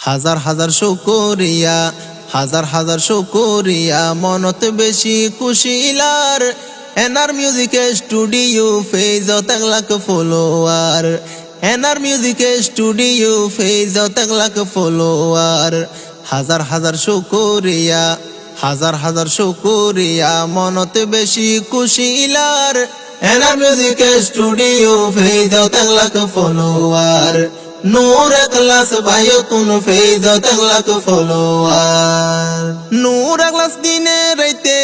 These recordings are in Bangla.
হাজার হাজার শুকরিয়া, হাজার হাজার শুকরিয়া, মনত বেশি কুশিলার। এনার মিউজিক স্টুডিও ফেজত 1 লাখ ফলোয়ার। এনার মিউজিক স্টুডিও ফেজত 1 লাখ ফলোয়ার। হাজার হাজার শুকরিয়া, হাজার হাজার শুকরিয়া, মনত বেশি কুশিলার। এনার মিউজিক স্টুডিও ফেজত 1 লাখ ফলোয়ার। নূর এখলাস ভাইয়তুন ফেজত 1 লাখ ফলোয়ার। নূর এখলাস দিনে রাইতে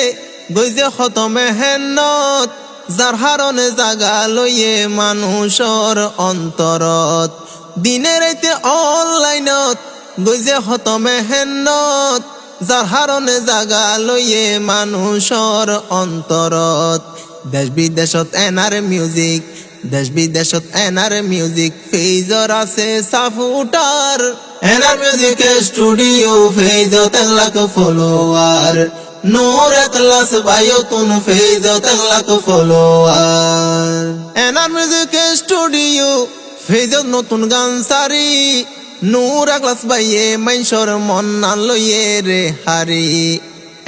গইজে হত মেহনত, যার হারণে জাগা লইয়ে মানুষর অন্তরত। দিনে রাইতে অনলাইনত গইজে হত মেহনত, যার হারণে জাগা লইয়ে মানুষর অন্তরত। দেশ বিদেশত এনার মিউজিক, দেশ বিদেশত এনার মিউজিক ফেজর আছে সাফুটার। এনার মিউজিক স্টুডিও ফেজত 1 লাখ ফলোয়ার। নূর এখলাস ভাইয়তুন ফেজত 1 লাখ ফলোয়ার। এনার মিউজিক স্টুডিও ফেজত নতুন গান সারি, নূর এখলাস ভাইয়ে মাইনসর মন না লইয়ে রে হারি।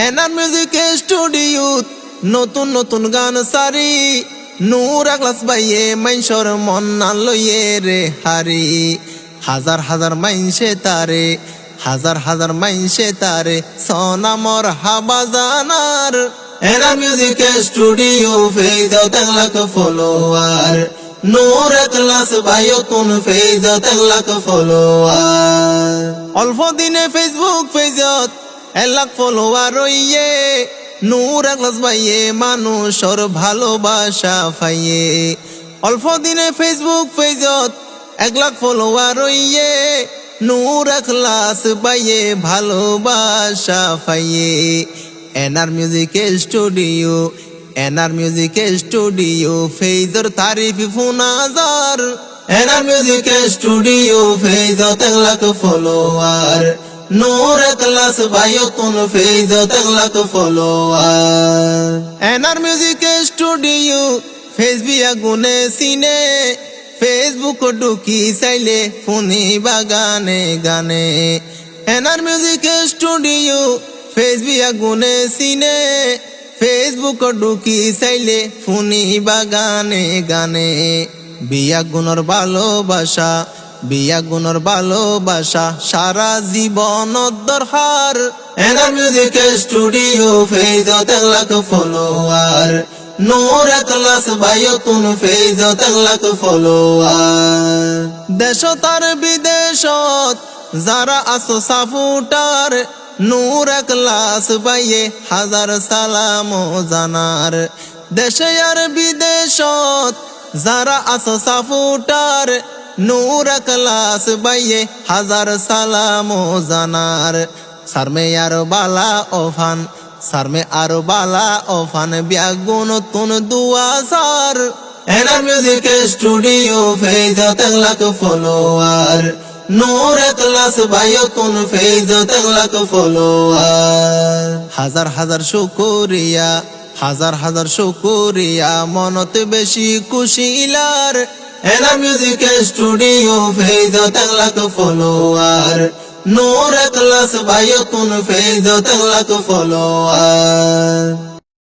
এনার মিউজিক স্টুডিও নতুন নতুন গান সারি, নূর এখলাস ভাইয়ে মাইনসর মন না লইয়ে রে হারি। হাজার হাজার মাইনসে তারে, হাজার হাজার মাইনসে তারে সনামর হাবা জানার। এনার মিউজিক স্টুডিও ফেজত 1 লাখ ফলোয়ার। নূর এখলাস ভাইয়তুন ফেজত 1 লাখ ফলোয়ার। অল্প দিনে ফেসবুক পেজত 1 লাখ ফলোয়ার রইয়ে, নূর এখলাস ভাইয়ে মানুষর ভালোবাসা পাইয়ে। অল্প দিনে ফেসবুক পেজত 1 লাখ ফলোয়ার রইয়ে, নূর এখলাস ভাইয়ে ভালোবাসা পাইয়ে। এনার মিউজিক স্টুডিও, এনার মিউজিক স্টুডিও ফেজর তারিফ ফুনাজার। এনার মিউজিক স্টুডিও ফেজত 1 লাখ ফলোয়ার। নূর এখলাস ভাইয়তুন ফেজত 1 লাখ ফলোয়ার। এনার মিউজিক স্টুডিও ফেসবিয়া গুনে সিনে, ফেসবুক ঢুকি চাইলে ফুনি বাগানে গানে। এনার মিউজিক স্টুডিও ফেসবিয়া গুনে সিনে, ফেসবুক ঢুকি চাইলে ফুনি বাগানে গানে। বিয়া গুণর ভালোবাসা, বিয়া গুণর ভালোবাসা সারা জীবন দরকার। এনার মিউজিক স্টুডিও ফেজত 1 লাখ ফলোয়ার। নূর এখলাস ভাইয়তুন ফেজত 1 লাখ ফলোয়ার। দেশত আর বিদেশত যারা আছো সাপোর্টার, নূর এখলাস ভাইয়ে হাজার সালাম জানার। দেশে আর বিদেশত যারা আছো সাপোর্টার, নূর এখলাস ভাইয়ে হাজার সালাম জানার। সারমে আর বালা ওফান, সারমে আর বালা ওফান বিয়াগুন তুন দুয়া সার। এনার মিউজিক স্টুডিও ফেজত 1 লাখ ফলোয়ার। নূর এখলাস ভাইয়তুন ফেজত 1 লাখ ফলোয়ার। হাজার হাজার শুকরিয়া, হাজার হাজার শুকরিয়া, মনত বেশি কুশিলার। এনার মিউজিক স্টুডিও ফেজত 1 লাখ ফলোয়ার। নূর এখলাস ভাইয়তুন ফেজত 1 লাখ ফলোয়ার।